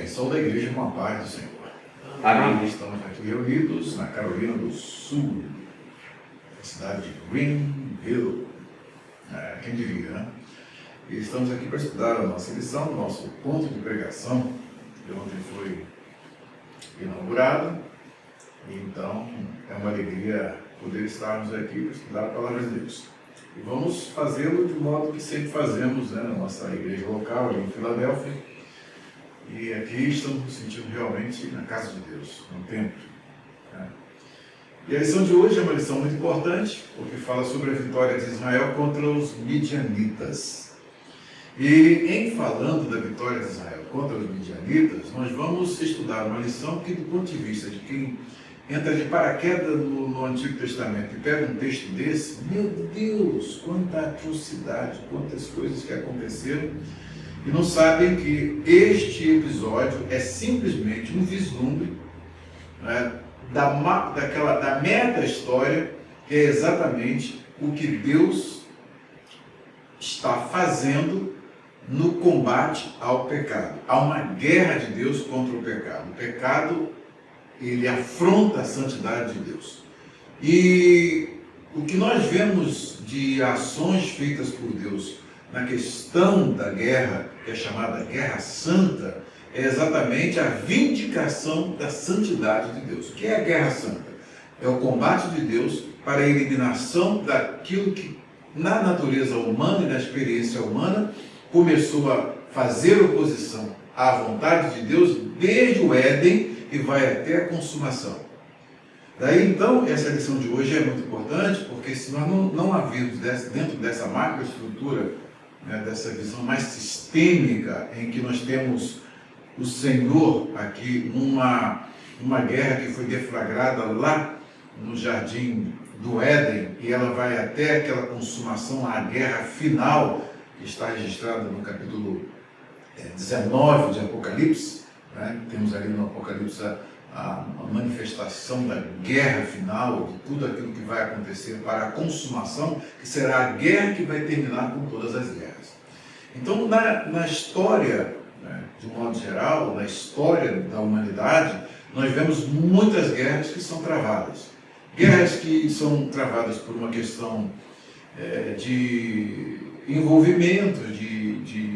Sou da igreja com a paz do Senhor. Amém. Estamos aqui reunidos na Carolina do Sul, na cidade de Greenville. Quem diria, né? E estamos aqui para estudar a nossa lição, o nosso ponto de pregação, que ontem foi inaugurado. Então, é uma alegria poder estarmos aqui para estudar a palavra de Deus. E vamos fazê-lo de modo que sempre fazemos, né, na nossa igreja local, ali em Filadélfia. E aqui estamos nos sentindo realmente na casa de Deus, no templo. Né? E a lição de hoje é uma lição muito importante, porque fala sobre a vitória de Israel contra os midianitas. E em falando da vitória de Israel contra os midianitas, nós vamos estudar uma lição que, do ponto de vista de quem entra de paraquedas no Antigo Testamento e pega um texto desse, meu Deus, quanta atrocidade, quantas coisas que aconteceram, e não sabem que este episódio é simplesmente um vislumbre, né, da meta história, que é exatamente o que Deus está fazendo no combate ao pecado. Há uma guerra de Deus contra o pecado. O pecado, ele afronta a santidade de Deus. E o que nós vemos de ações feitas por Deus na questão da guerra, que é chamada Guerra Santa, é exatamente a vindicação da santidade de Deus. O que é a Guerra Santa? É o combate de Deus para a eliminação daquilo que, na natureza humana e na experiência humana, começou a fazer oposição à vontade de Deus desde o Éden e vai até a consumação. Daí, então, essa lição de hoje é muito importante, porque se nós não havermos dentro dessa macroestrutura, né, dessa visão mais sistêmica, em que nós temos o Senhor aqui numa guerra que foi deflagrada lá no jardim do Éden, e ela vai até aquela consumação, a guerra final, que está registrada no capítulo 19 de Apocalipse, né? Temos ali no Apocalipse a manifestação da guerra final, de tudo aquilo que vai acontecer para a consumação, que será a guerra que vai terminar com todas as guerras. Então, na história, né, de um modo geral, na história da humanidade, nós vemos muitas guerras que são travadas. Guerras que são travadas por uma questão de envolvimento,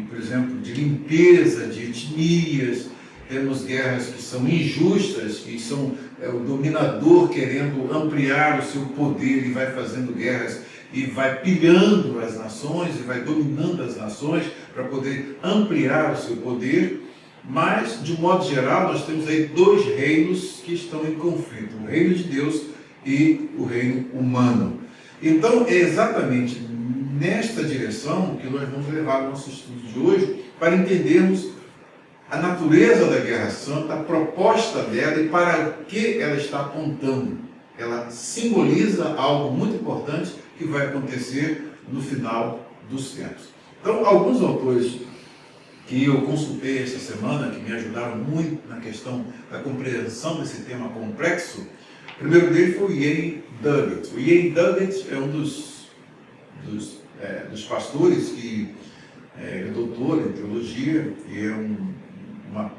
por exemplo, de limpeza, de etnias. Temos guerras que são injustas, que são o dominador querendo ampliar o seu poder e vai fazendo guerras e vai pilhando as nações e vai dominando as nações para poder ampliar o seu poder. Mas, de um modo geral, nós temos aí dois reinos que estão em conflito, o reino de Deus e o reino humano. Então, é exatamente nesta direção que nós vamos levar o nosso estudo de hoje para entendermos a natureza da Guerra Santa, a proposta dela e para o que ela está apontando. Ela simboliza algo muito importante que vai acontecer no final dos tempos. Então, alguns autores que eu consultei esta semana, que me ajudaram muito na questão da compreensão desse tema complexo, o primeiro dele foi o Ian Duggett. O Ian Duggett é um dos pastores que é doutor em teologia e é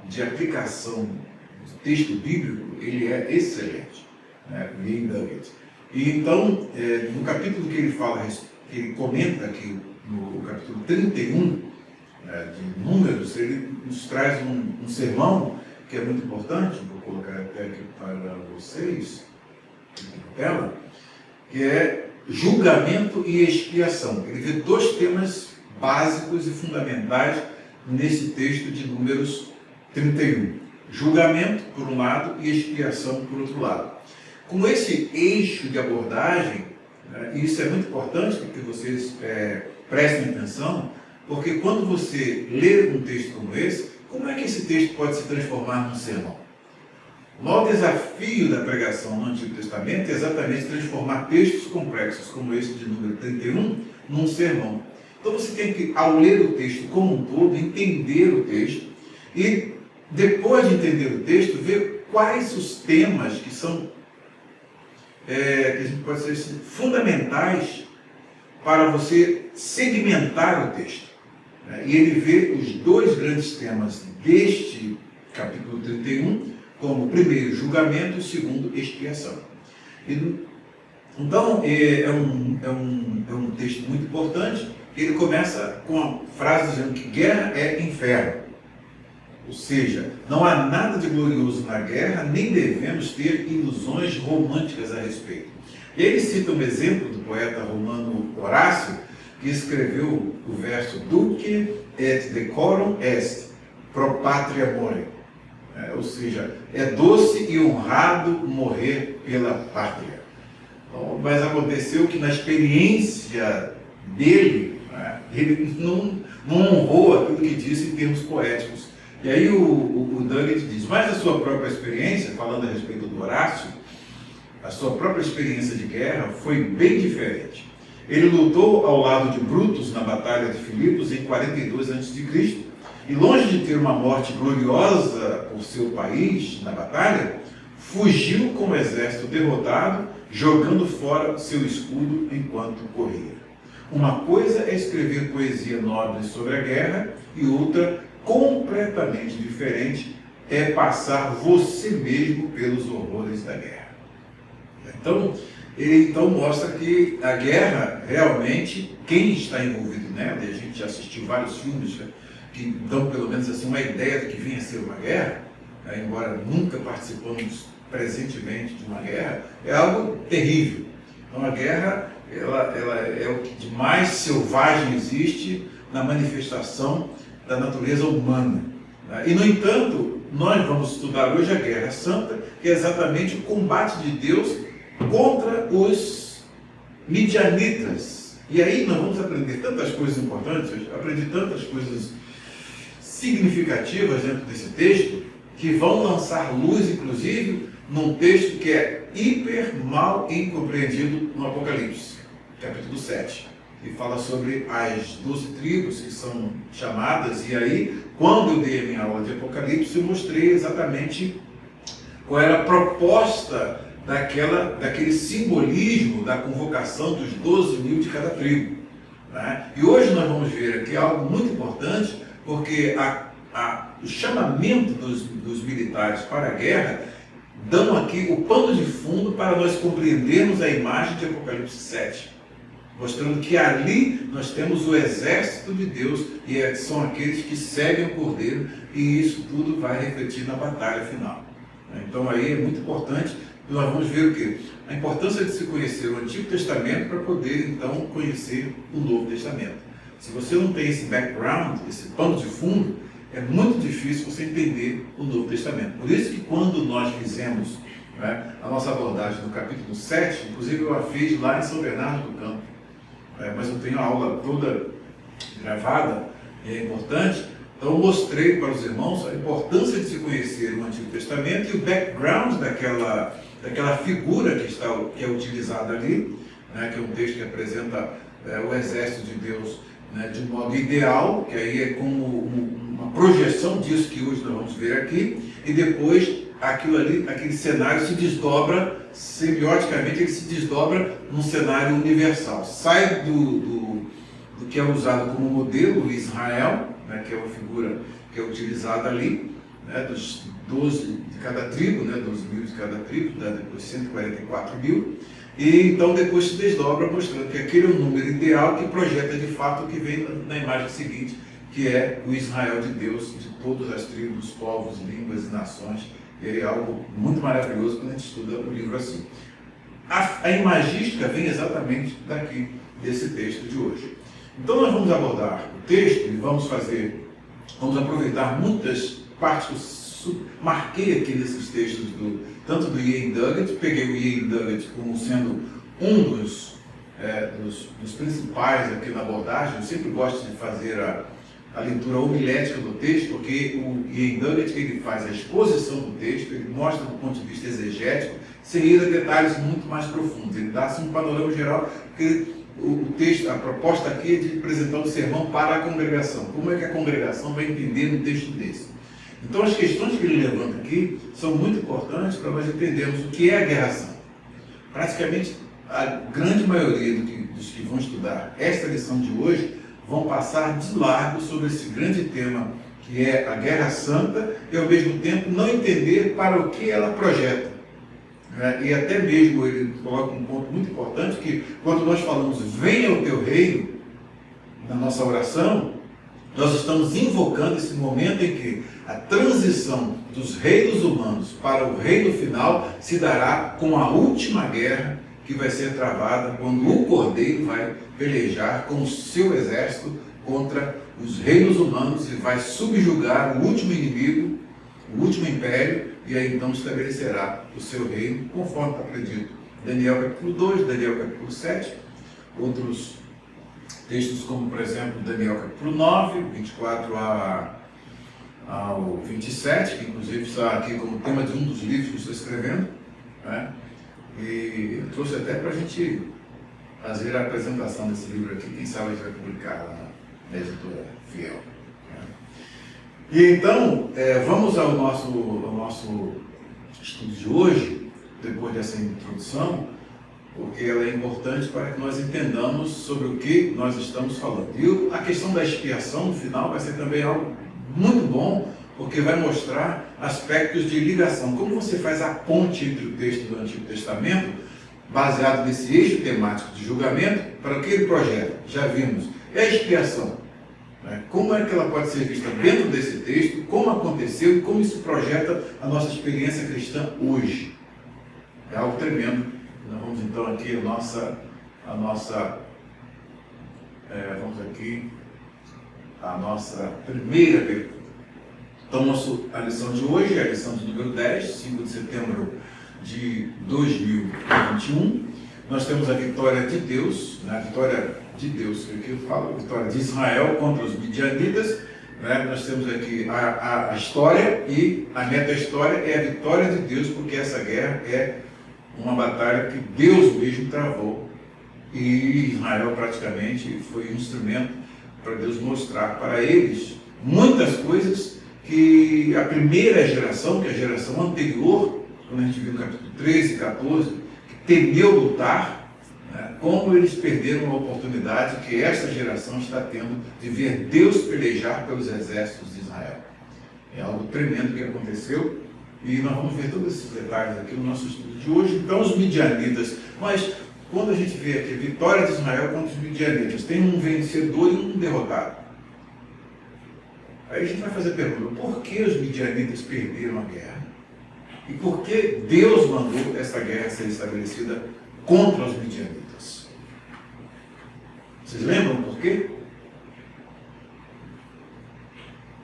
de aplicação do texto bíblico, ele é excelente, né? O Ian Duggett. E então, no capítulo que ele fala, que ele comenta aqui, no capítulo 31, de Números, ele nos traz um sermão que é muito importante, vou colocar até aqui para vocês, na tela, que é julgamento e expiação. Ele vê dois temas básicos e fundamentais nesse texto de Números 31. Julgamento, por um lado, e expiação, por outro lado. Com esse eixo de abordagem, né, e isso é muito importante que vocês prestem atenção, porque quando você lê um texto como esse, como é que esse texto pode se transformar num sermão? O maior desafio da pregação no Antigo Testamento é exatamente transformar textos complexos como esse de Número 31 num sermão. Então você tem que, ao ler o texto como um todo, entender o texto e, depois de entender o texto, ver quais os temas que são, que a gente pode dizer assim, fundamentais para você segmentar o texto. E ele vê os dois grandes temas deste capítulo 31, como primeiro julgamento e segundo expiação. Então, é um texto muito importante. Ele começa com a frase dizendo que guerra é inferno. Ou seja, não há nada de glorioso na guerra, nem devemos ter ilusões românticas a respeito. E ele cita um exemplo do poeta romano Horácio, que escreveu o verso Dulce et decorum est, pro patria more. Ou seja, é doce e honrado morrer pela pátria. Então, mas aconteceu que na experiência dele, ele não honrou aquilo que disse em termos poéticos. E aí o Daggett diz, mas a sua própria experiência, falando a respeito do Horácio, a sua própria experiência de guerra foi bem diferente. Ele lutou ao lado de Brutus na Batalha de Filipos em 42 a.C., e longe de ter uma morte gloriosa por seu país na batalha, fugiu com o exército derrotado, jogando fora seu escudo enquanto corria. Uma coisa é escrever poesia nobre sobre a guerra, e outra, completamente diferente, é passar você mesmo pelos horrores da guerra. Então, ele mostra que a guerra, realmente, quem está envolvido nela, e a gente já assistiu vários filmes que dão pelo menos assim, uma ideia do que vinha a ser uma guerra, embora nunca participamos presentemente de uma guerra, é algo terrível. Então a guerra ela é o que de mais selvagem existe na manifestação da natureza humana. E, no entanto, nós vamos estudar hoje a Guerra Santa, que é exatamente o combate de Deus contra os midianitas. E aí nós vamos aprender tantas coisas importantes, aprendi tantas coisas significativas dentro desse texto, que vão lançar luz, inclusive, num texto que é hiper mal incompreendido no Apocalipse, capítulo 7. E fala sobre as 12 tribos que são chamadas, e aí, quando eu dei a minha aula de Apocalipse, eu mostrei exatamente qual era a proposta daquele simbolismo da convocação dos 12 mil de cada tribo. E hoje nós vamos ver aqui algo muito importante, porque o chamamento dos militares para a guerra dão aqui o pano de fundo para nós compreendermos a imagem de Apocalipse 7, mostrando que ali nós temos o exército de Deus, e são aqueles que seguem o Cordeiro, e isso tudo vai refletir na batalha final. Então aí é muito importante, nós vamos ver o quê? A importância de se conhecer o Antigo Testamento para poder então conhecer o Novo Testamento. Se você não tem esse background, esse pano de fundo, é muito difícil você entender o Novo Testamento. Por isso que quando nós fizemos a nossa abordagem do capítulo 7, inclusive eu a fiz lá em São Bernardo do Campo, mas eu tenho a aula toda gravada, e é importante, então eu mostrei para os irmãos a importância de se conhecer o Antigo Testamento e o background daquela figura que é utilizada ali, que é um texto que apresenta o exército de Deus de um modo ideal, que aí é como uma projeção disso que hoje nós vamos ver aqui, e depois aquele cenário se desdobra, semioticamente ele se desdobra num cenário universal. Sai do que é usado como modelo Israel, que é uma figura que é utilizada ali, dos 12 de cada tribo, 12 mil de cada tribo, depois 144 mil, e então depois se desdobra mostrando que aquele é o número ideal que projeta de fato o que vem na imagem seguinte, que é o Israel de Deus, de todas as tribos, povos, línguas e nações. E é algo muito maravilhoso quando a gente estuda o livro assim. A imagística vem exatamente daqui, desse texto de hoje. Então nós vamos abordar o texto e vamos aproveitar muitas partes que eu marquei aqui nesses textos, tanto do Ian Duggett, peguei o Ian Duggett como sendo um dos principais aqui na abordagem. Eu sempre gosto de fazer a leitura homilética do texto, porque o Ian Duggett ele faz a exposição do texto, ele mostra do ponto de vista exegético, sem ir a detalhes muito mais profundos. Ele dá assim, um panorama geral, porque o texto, a proposta aqui é de apresentar um sermão para a congregação. Como é que a congregação vai entender um texto desse? Então as questões que ele levanta aqui são muito importantes para nós entendermos o que é a guerra santa. Praticamente a grande maioria dos que vão estudar esta lição de hoje vão passar de largo sobre esse grande tema que é a Guerra Santa, e ao mesmo tempo não entender para o que ela projeta. E até mesmo ele coloca um ponto muito importante, que quando nós falamos venha o teu reino, na nossa oração, nós estamos invocando esse momento em que a transição dos reinos humanos para o reino final se dará com a última guerra que vai ser travada quando o Cordeiro vai pelejar com o seu exército contra os reinos humanos e vai subjugar o último inimigo, o último império, e aí então estabelecerá o seu reino, conforme está predito. Daniel capítulo 2, Daniel capítulo 7, outros textos como, por exemplo, Daniel capítulo 9, 24 ao 27, que inclusive está aqui como tema de um dos livros que estou escrevendo, né? E eu trouxe até para a gente fazer a apresentação desse livro aqui, quem sabe a gente vai publicar lá na editora Fiel. Né? E então, vamos ao nosso estudo de hoje, depois dessa introdução, porque ela é importante para que nós entendamos sobre o que nós estamos falando. E a questão da expiação, no final, vai ser também algo muito bom, porque vai mostrar aspectos de ligação. Como você faz a ponte entre o texto do Antigo Testamento, baseado nesse eixo temático de julgamento, para o que ele projeta? Já vimos. É a expiação. Né? Como é que ela pode ser vista dentro desse texto, como aconteceu e como isso projeta a nossa experiência cristã hoje. É algo tremendo. Nós vamos então aqui a nossa primeira pergunta. Então, a lição de hoje é a lição de número 10, 5 de setembro de 2021. Nós temos a vitória de Deus, né? A vitória de Deus, que eu falo, a vitória de Israel contra os midianitas. Né? Nós temos aqui a história, e a meta-história é a vitória de Deus, porque essa guerra é uma batalha que Deus mesmo travou, e Israel praticamente foi um instrumento para Deus mostrar para eles muitas coisas que a primeira geração, que é a geração anterior, quando a gente viu no capítulo 13 e 14, que temeu lutar, né, como eles perderam a oportunidade que esta geração está tendo de ver Deus pelejar pelos exércitos de Israel. É algo tremendo que aconteceu, e nós vamos ver todos esses detalhes aqui no nosso estudo de hoje. Então, os midianitas, mas quando a gente vê aqui a vitória de Israel contra os midianitas, tem um vencedor e um derrotado. Aí a gente vai fazer a pergunta, por que os midianitas perderam a guerra? E por que Deus mandou essa guerra ser estabelecida contra os midianitas? Vocês lembram por quê?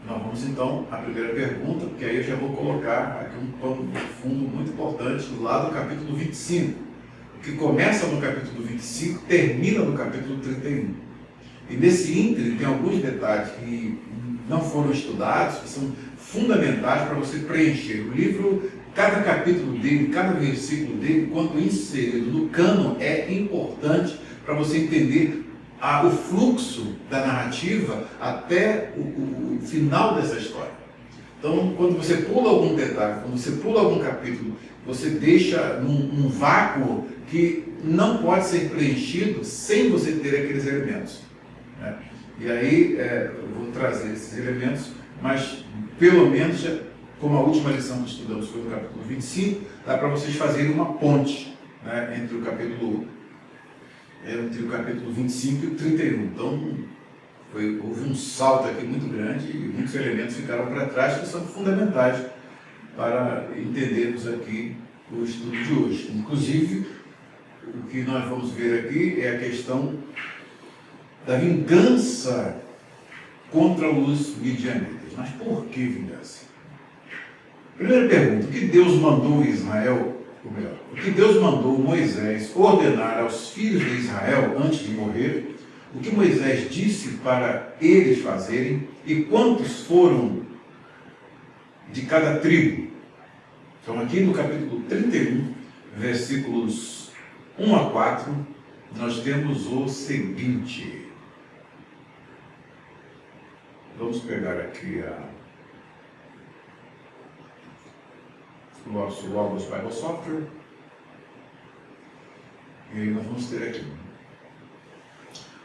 Nós vamos então à primeira pergunta, porque aí eu já vou colocar aqui um pano de fundo muito importante lá do capítulo 25. O que começa no capítulo 25 termina no capítulo 31. E nesse ínterim tem alguns detalhes que não foram estudados, que são fundamentais para você preencher o livro. Cada capítulo dele, cada versículo dele, quando inserido no cânon, é importante para você entender o fluxo da narrativa até o final dessa história. Então, quando você pula algum detalhe, quando você pula algum capítulo, você deixa num vácuo que não pode ser preenchido sem você ter aqueles elementos. Né? E aí, eu vou trazer esses elementos, mas pelo menos, como a última lição que estudamos foi no capítulo 25, dá para vocês fazerem uma ponte, né, entre o capítulo 25 e o 31. Então, houve um salto aqui muito grande e muitos elementos ficaram para trás que são fundamentais para entendermos aqui o estudo de hoje. Inclusive, o que nós vamos ver aqui é a questão da vingança contra os midianitas. Mas por que vingança? Primeira pergunta, o que Deus mandou Israel, ou melhor, o que Deus mandou Moisés ordenar aos filhos de Israel antes de morrer, o que Moisés disse para eles fazerem e quantos foram de cada tribo? Então aqui no capítulo 31, versículos 1 a 4, nós temos o seguinte. Vamos pegar aqui o nosso Logos Bible Software. E aí nós vamos ter aqui.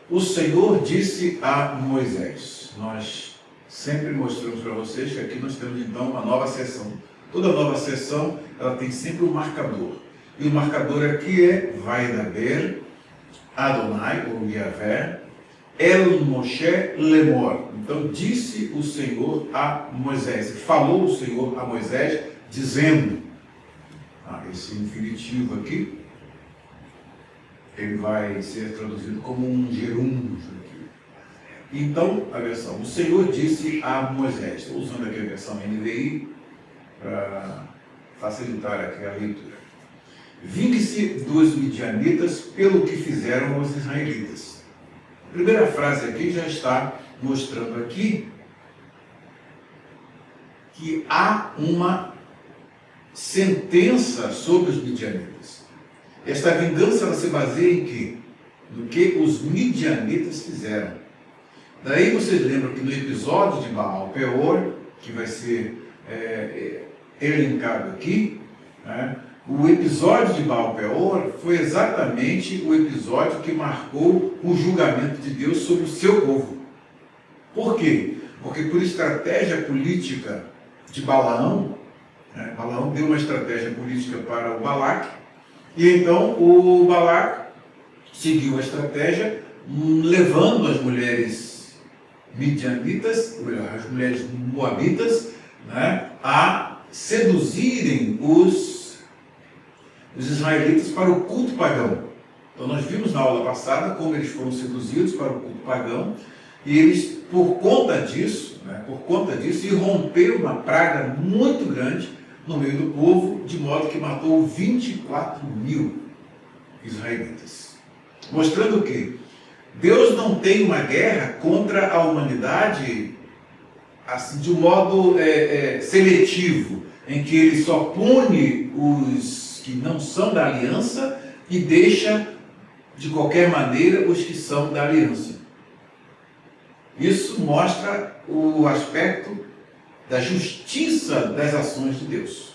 O Senhor disse a Moisés, nós sempre mostramos para vocês que aqui nós temos então uma nova seção. Toda nova seção, ela tem sempre um marcador. E o marcador aqui é Vaidaber, Adonai, ou Yahvé, El Moshe Lemor. Então disse o Senhor a Moisés, falou o Senhor a Moisés, dizendo, esse infinitivo aqui, ele vai ser traduzido como um gerúndio aqui. Então, a versão, o Senhor disse a Moisés, estou usando aqui a versão NVI para facilitar aqui a leitura. Vingue-se dos midianitas pelo que fizeram aos israelitas. A primeira frase aqui já está mostrando aqui que há uma sentença sobre os midianitas. Esta vingança ela se baseia em quê? No que os midianitas fizeram. Daí vocês lembram que no episódio de Baal Peor, que vai ser elencado aqui, né? O episódio de Baal Peor foi exatamente o episódio que marcou o julgamento de Deus sobre o seu povo. Por quê? Porque por estratégia política de Balaão, Balaão deu uma estratégia política para o Balaque, e então o Balaque seguiu a estratégia, levando as mulheres midianitas, as mulheres moabitas, né, a seduzirem os israelitas para o culto pagão. Então nós vimos na aula passada como eles foram seduzidos para o culto pagão, e eles, por conta disso, irromperam uma praga muito grande no meio do povo, de modo que matou 24 mil israelitas. Mostrando o quê? Deus não tem uma guerra contra a humanidade assim, de um modo seletivo, em que ele só pune os que não são da aliança e deixa, de qualquer maneira, os que são da aliança. Isso mostra o aspecto da justiça das ações de Deus.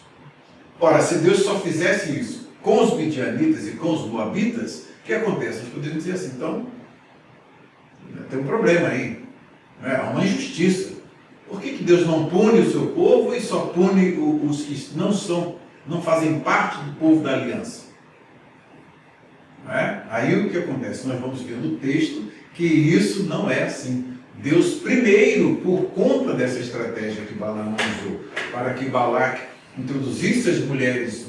Ora, se Deus só fizesse isso com os midianitas e com os moabitas, o que acontece? Nós poderíamos dizer assim, então, tem um problema aí, há uma injustiça. Por que Deus não pune o seu povo e só pune os que não fazem parte do povo da aliança? Aí o que acontece? Nós vamos ver no texto que isso não é assim. Deus, primeiro, por conta dessa estratégia que Balaão usou, para que Balaque introduzisse as mulheres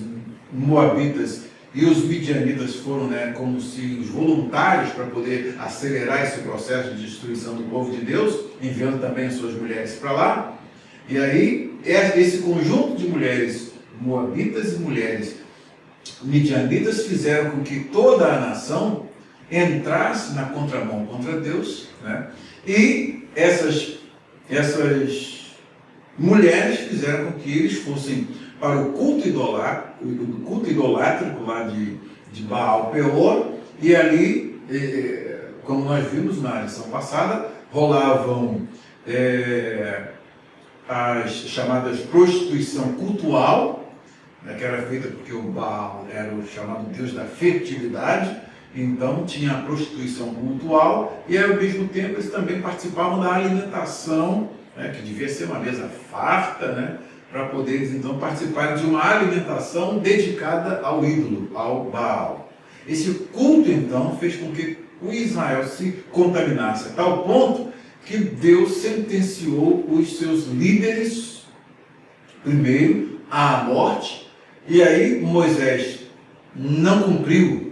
moabitas e os midianitas foram como se os voluntários para poder acelerar esse processo de destruição do povo de Deus, enviando também as suas mulheres para lá. E aí, esse conjunto de mulheres moabitas e mulheres midianitas fizeram com que toda a nação entrasse na contramão contra Deus, e essas mulheres fizeram com que eles fossem para o culto idolátrico lá de Baal Peor, e ali, como nós vimos na lição passada, rolavam as chamadas prostituição cultual, que era feita porque o Baal era o chamado Deus da fertilidade. Então tinha a prostituição cultual, e ao mesmo tempo eles também participavam da alimentação, que devia ser uma mesa farta, para poder eles então participarem de uma alimentação dedicada ao ídolo, ao Baal. Esse culto então fez com que o Israel se contaminasse a tal ponto que Deus sentenciou os seus líderes, primeiro, à morte, e aí Moisés não cumpriu,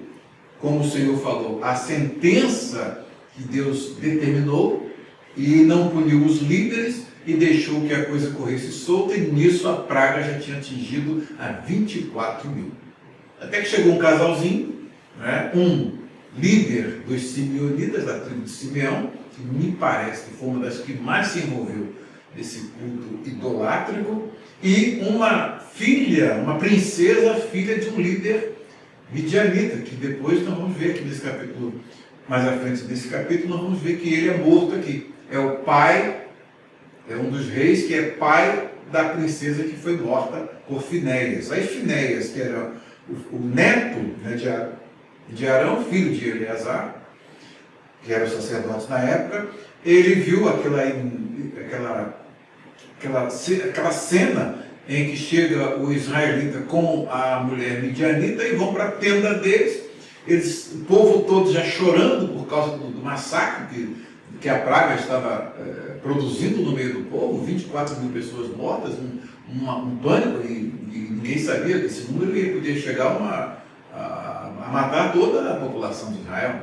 como o Senhor falou, a sentença que Deus determinou, e não puniu os líderes e deixou que a coisa corresse solta, e nisso a praga já tinha atingido a 24 mil. Até que chegou um casalzinho, um líder dos simeonitas, da tribo de Simeão, que me parece que foi uma das que mais se envolveu nesse culto idolátrico, e uma filha, uma princesa, filha de um líder midianita, que depois nós vamos ver aqui nesse capítulo, mais à frente desse capítulo, nós vamos ver que ele é morto aqui. É o pai, é um dos reis que é pai da princesa que foi morta por Finéias. Aí Finéias, que era o neto de Arão, filho de Eleazar, que eram sacerdotes na época, ele viu aquela cena em que chega o israelita com a mulher midianita e vão para a tenda deles, o povo todo já chorando por causa do massacre que a praga estava produzindo no meio do povo, 24 mil pessoas mortas, um pânico, e ninguém sabia que esse número podia chegar a matar toda a população de Israel.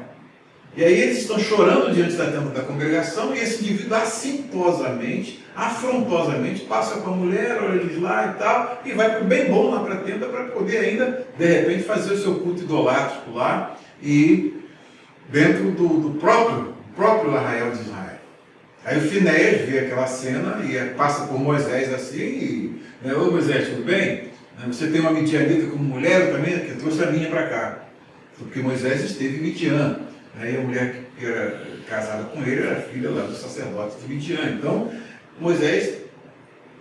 E aí eles estão chorando diante da tenda da congregação, e esse indivíduo assintosamente, afrontosamente, passa com a mulher, olha eles lá e tal, e vai bem bom lá para a tenda para poder ainda, de repente, fazer o seu culto idolátrico lá, e dentro do próprio arraial de Israel. Aí o Finéias vê aquela cena e passa por Moisés assim, e, ô Moisés, tudo bem? Você tem uma midianita como mulher, eu também, que eu trouxe a minha para cá. Porque Moisés esteve em Midian. Aí a mulher que era casada com ele era filha lá do sacerdote de Midian. Então, Moisés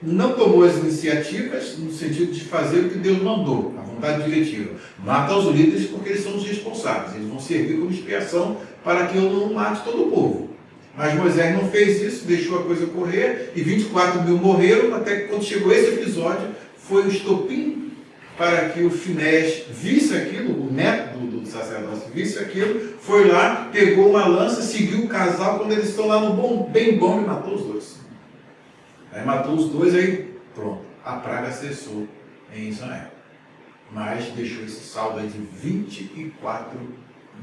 não tomou as iniciativas no sentido de fazer o que Deus mandou, a vontade diretiva. Mata os líderes porque eles são os responsáveis. Eles vão servir como expiação para que eu não mate todo o povo. Mas Moisés não fez isso, deixou a coisa correr, e 24 mil morreram, até que quando chegou esse episódio, foi o estopim para que o Finéias visse aquilo, o neto do sacerdote visse aquilo, foi lá, pegou uma lança, seguiu o casal, quando eles estão lá no bem bom, e matou os dois. Aí matou os dois, aí pronto, a praga cessou em Israel. Mas deixou esse saldo aí de 24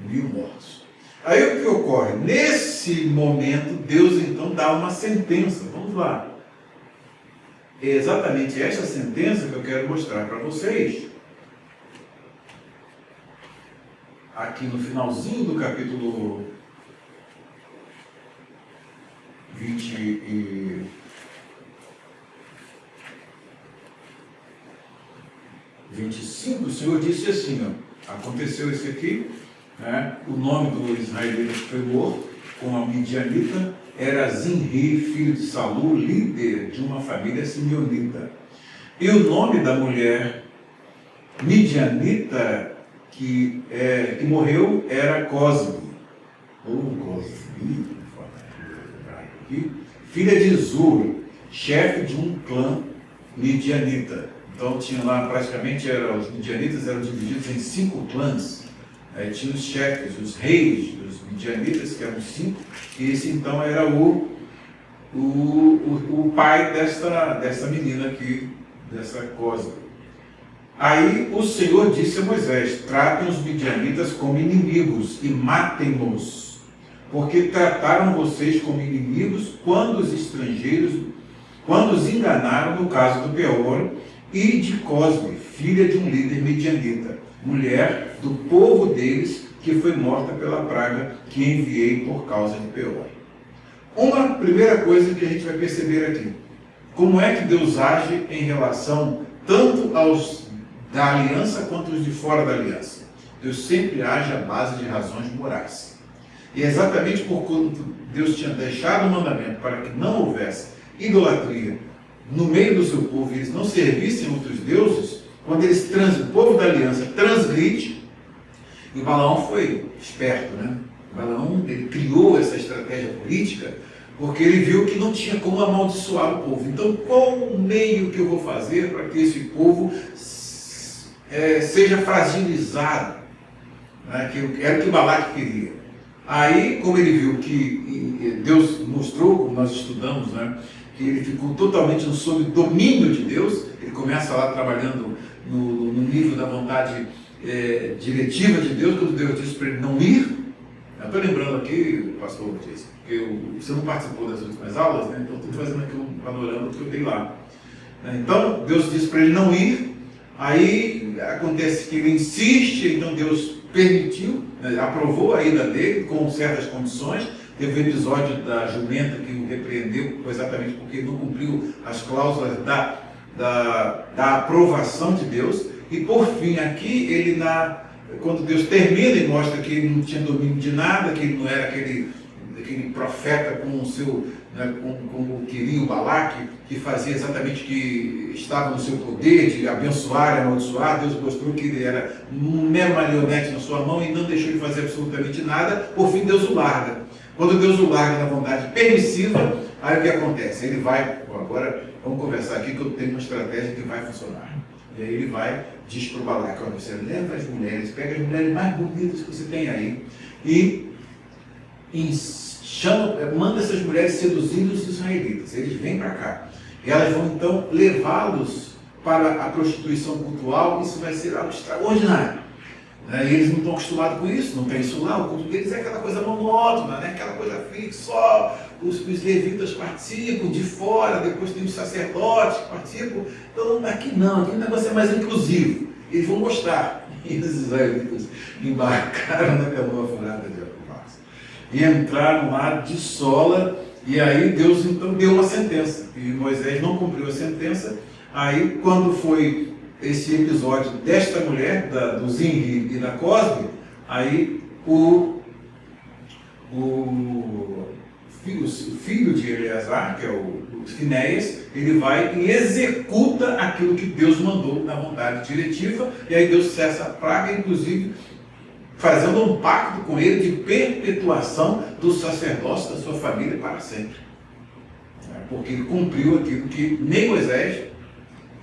mil mortos. Aí o que ocorre? Nesse momento, Deus então dá uma sentença. Vamos lá. É exatamente essa sentença que eu quero mostrar para vocês. Aqui no finalzinho do capítulo 25, o Senhor disse assim, ó, aconteceu isso aqui, né? O nome do israelita que foi morto com a midianita era Zinri, filho de Salu, líder de uma família simeonita. E o nome da mulher midianita que morreu era Cosbi, filha de Zur, chefe de um clã midianita. Então tinha lá praticamente, os midianitas eram divididos em 5 clãs. Tinha os chefes, os reis dos midianitas, que eram 5, e esse então era o pai dessa menina aqui, dessa Cosbi. Aí o Senhor disse a Moisés: tratem os midianitas como inimigos e matem-nos, porque trataram vocês como inimigos quando os os enganaram no caso do Peor e de Cosbi, filha de um líder midianita, mulher do povo deles, que foi morta pela praga que enviei por causa de Peor. Uma primeira coisa que a gente vai perceber aqui: como é que Deus age em relação tanto aos da aliança quanto os de fora da aliança. Deus sempre age à base de razões morais. E exatamente por quanto Deus tinha deixado o mandamento para que não houvesse idolatria no meio do seu povo e eles não servissem outros deuses, quando o povo da aliança transgride, e Balaão foi esperto, né? Balaão, ele criou essa estratégia política porque ele viu que não tinha como amaldiçoar o povo. Então, qual o meio que eu vou fazer para que esse povo seja fragilizado, né? Que era o que Balaque queria. Aí, como ele viu que Deus mostrou, como nós estudamos, né, que ele ficou totalmente sob o domínio de Deus, ele começa lá trabalhando no nível da vontade diretiva de Deus, quando Deus disse para ele não ir. Eu estou lembrando aqui, pastor disse, porque você não participou das últimas aulas, né? Então estou fazendo aqui um panorama que eu dei lá. Então Deus disse para ele não ir. Aí acontece que ele insiste, então Deus permitiu, né, aprovou a ida dele com certas condições. Teve o episódio da jumenta que o repreendeu exatamente porque ele não cumpriu as cláusulas da aprovação de Deus. E por fim aqui, quando Deus termina e mostra que ele não tinha domínio de nada, que ele não era aquele aquele profeta com o seu, né, como queria o Balaque, que fazia exatamente o que estava no seu poder de abençoar e amaldiçoar. Deus mostrou que ele era um mero marionete na sua mão e não deixou ele fazer absolutamente nada. Por fim, Deus o larga. Quando Deus o larga na vontade permissiva, aí o que acontece? Ele vai, agora vamos conversar aqui que eu tenho uma estratégia que vai funcionar. E aí ele vai, diz para o Balaque: olha, você leva as mulheres, pega as mulheres mais bonitas que você tem aí e manda essas mulheres seduzir os israelitas. Eles vêm para cá. E elas vão então levá-los para a prostituição cultural. Isso vai ser algo extraordinário. E eles não estão acostumados com isso, não tem isso lá. O culto deles é aquela coisa monótona, né? Aquela coisa fixa, só os levitas participam de fora, depois tem os sacerdotes que participam. Então aqui não, aqui o negócio é mais inclusivo. Eles vão gostar. E os israelitas embarcaram na canoa furada de Jacobás e entraram lá de sola. E aí Deus então deu uma sentença. E Moisés não cumpriu a sentença. Aí quando foi esse episódio desta mulher, do Zimri e da Cosbe, aí o filho de Eleazar, que é o Finéias, ele vai e executa aquilo que Deus mandou na vontade diretiva, e aí Deus cessa a praga, inclusive fazendo um pacto com ele de perpetuação do sacerdócio da sua família para sempre. Porque ele cumpriu aquilo que nem Moisés,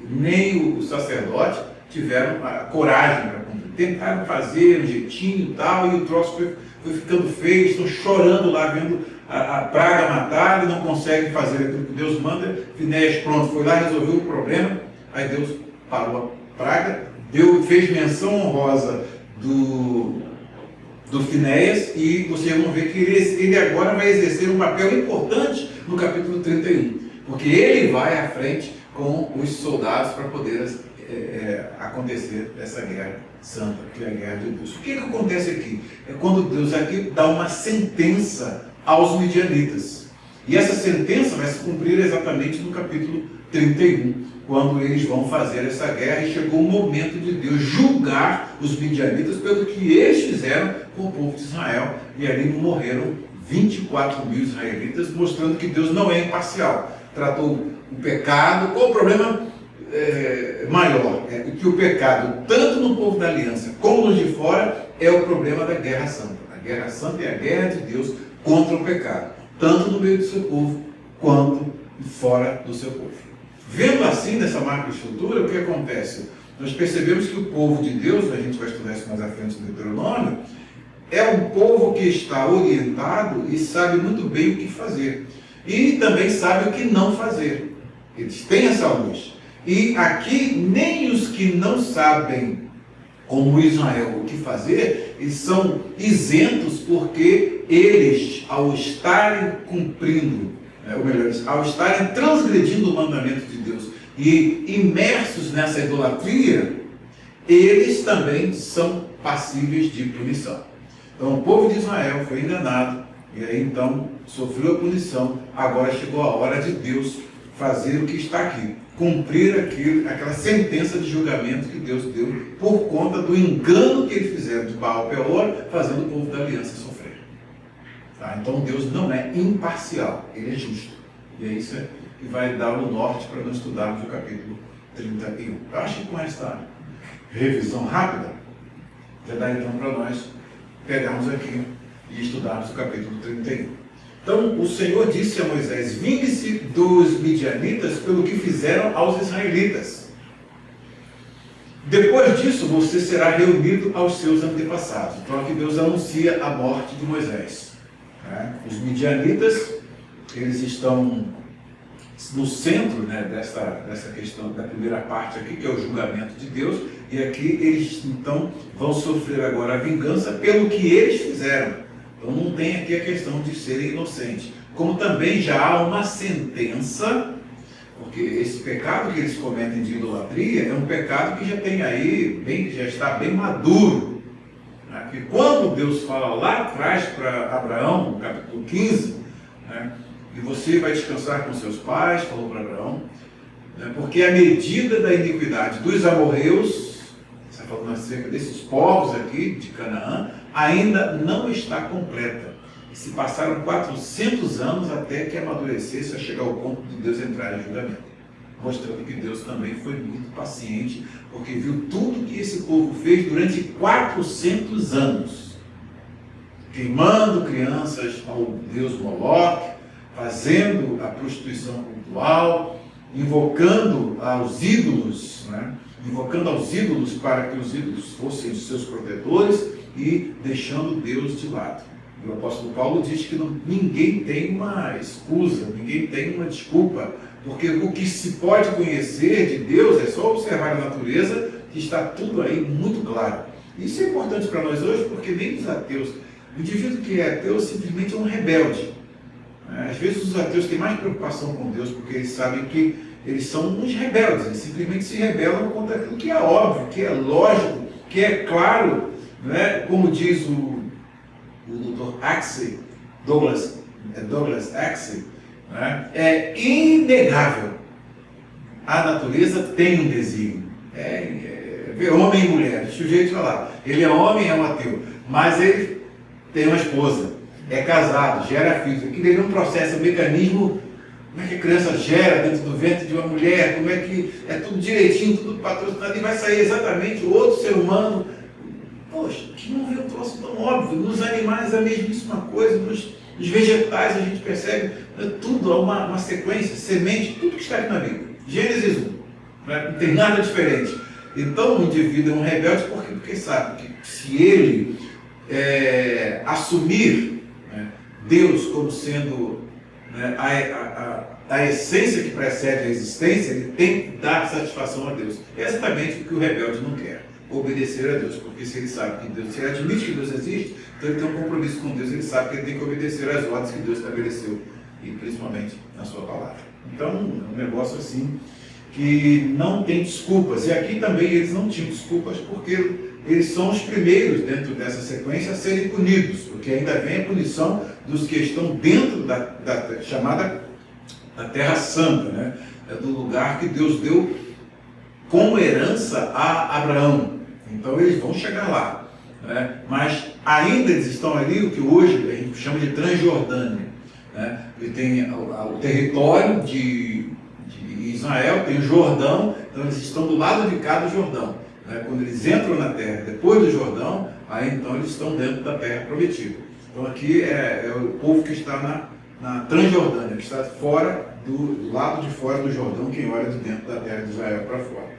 nem o sacerdote tiveram a coragem para cumprir. Tentaram fazer um jeitinho e tal, e o troço foi ficando feio, estão chorando lá, vendo a praga matar, e não conseguem fazer aquilo que Deus manda. Finéias, pronto, foi lá, resolveu o problema, aí Deus parou a praga, fez menção honrosa do Finéias, e vocês vão ver que ele agora vai exercer um papel importante no capítulo 31, porque ele vai à frente com os soldados para poder acontecer essa guerra santa, que é a guerra de Deus. O que acontece aqui? É quando Deus aqui dá uma sentença aos midianitas. E essa sentença vai se cumprir exatamente no capítulo 31, quando eles vão fazer essa guerra, e chegou o momento de Deus julgar os midianitas pelo que eles fizeram com o povo de Israel. E ali morreram 24 mil israelitas, mostrando que Deus não é imparcial. Tratou o pecado. Qual o problema maior? É que o pecado, tanto no povo da aliança como nos de fora, é o problema da guerra santa. A guerra santa é a guerra de Deus contra o pecado, tanto no meio do seu povo quanto fora do seu povo. Vendo assim nessa macroestrutura, o que acontece? Nós percebemos que o povo de Deus, a gente vai estudar isso mais à frente no Deuteronômio, é um povo que está orientado e sabe muito bem o que fazer. E também sabe o que não fazer. Eles têm essa luz. E aqui, nem os que não sabem, como Israel, o que fazer, eles são isentos, porque eles, ao estarem cumprindo, ou melhor, ao estarem transgredindo o mandamento de Deus e imersos nessa idolatria, eles também são passíveis de punição. Então, o povo de Israel foi enganado, e aí então sofreu a punição. Agora chegou a hora de Deus fazer o que está aqui, cumprir aquela sentença de julgamento que Deus deu por conta do engano que eles fizeram de Baal Peor, fazendo o povo da aliança sofrer. Tá? Então Deus não é imparcial, ele é justo. E é isso que vai dar o norte para nós estudarmos o capítulo 31. Eu acho que com esta revisão rápida, já dá então para nós pegarmos aqui e estudarmos o capítulo 31. Então o Senhor disse a Moisés: vingue-se dos midianitas pelo que fizeram aos israelitas. Depois disso você será reunido aos seus antepassados. Então aqui Deus anuncia a morte de Moisés. Os midianitas, eles estão no centro, né, dessa questão da primeira parte aqui, que é o julgamento de Deus, e aqui eles então vão sofrer agora a vingança pelo que eles fizeram. Então não tem aqui a questão de serem inocentes. Como também já há uma sentença, porque esse pecado que eles cometem de idolatria é um pecado que já tem aí, já está bem maduro. Que quando Deus fala lá atrás para Abraão, no capítulo 15, e você vai descansar com seus pais, falou para Abraão, porque a medida da iniquidade dos amorreus, está falando acerca desses povos aqui de Canaã, ainda não está completa. se passaram 400 anos até que amadurecesse a chegar ao ponto de Deus entrar em julgamento. Mostrando que Deus também foi muito paciente, porque viu tudo que esse povo fez durante 400 anos. Queimando crianças ao deus Moloque, fazendo a prostituição cultural, invocando aos ídolos, né? Invocando aos ídolos para que os ídolos fossem os seus protetores e deixando Deus de lado. E o apóstolo Paulo diz que ninguém tem uma excusa, ninguém tem uma desculpa, porque o que se pode conhecer de Deus é só observar a natureza, que está tudo aí muito claro. Isso é importante para nós hoje, porque nem os ateus, o indivíduo que é ateu simplesmente é um rebelde. Às vezes os ateus têm mais preocupação com Deus, porque eles sabem que eles são uns rebeldes, eles simplesmente se rebelam contra aquilo que é óbvio, que é lógico, que é claro, né? Como diz o Dr. Axel, Douglas Axel, né? É inegável. A natureza tem um desígnio. Ver homem e mulher, deixa o jeito de falar. Ele é homem, é um ateu, mas ele tem uma esposa, é casado, gera filhos. Aqui deve um processo, um mecanismo, como é que a criança gera dentro do ventre de uma mulher, como é que é tudo direitinho, tudo patrocinado, e vai sair exatamente o outro ser humano. Poxa, que não vê um troço tão óbvio. Nos animais é a mesmíssima coisa, nos vegetais a gente percebe, tudo há uma sequência, semente, tudo que está aqui na Bíblia. Gênesis 1, né? Não tem nada diferente. Então o indivíduo é um rebelde porque sabe que se ele assumir, né, Deus como sendo, né, a essência que precede a existência, ele tem que dar satisfação a Deus. É exatamente o que o rebelde não quer, obedecer a Dedeus, porque se ele sabe que Deus, se ele admite que Deus existe, então ele tem um compromisso com Deus, ele sabe que ele tem que obedecer às ordens que Deus estabeleceu, e principalmente na sua palavra. Então é um negócio assim que não tem desculpas, e aqui também eles não tinham desculpas, porque eles são os primeiros dentro dessa sequência a serem punidos, porque ainda vem a punição dos que estão dentro da chamada da Terra Santa, né? Do lugar que Deus deu como herança a Abraão. Então eles vão chegar lá, né? Mas ainda eles estão ali, o que hoje a gente chama de Transjordânia, né? E tem o território de Israel, tem o Jordão, então eles estão do lado de cá do Jordão, né? Quando eles entram na terra depois do Jordão, aí então eles estão dentro da terra prometida. Então aqui é o povo que está na Transjordânia, que está fora do lado de fora do Jordão, quem olha de dentro da terra de Israel para fora.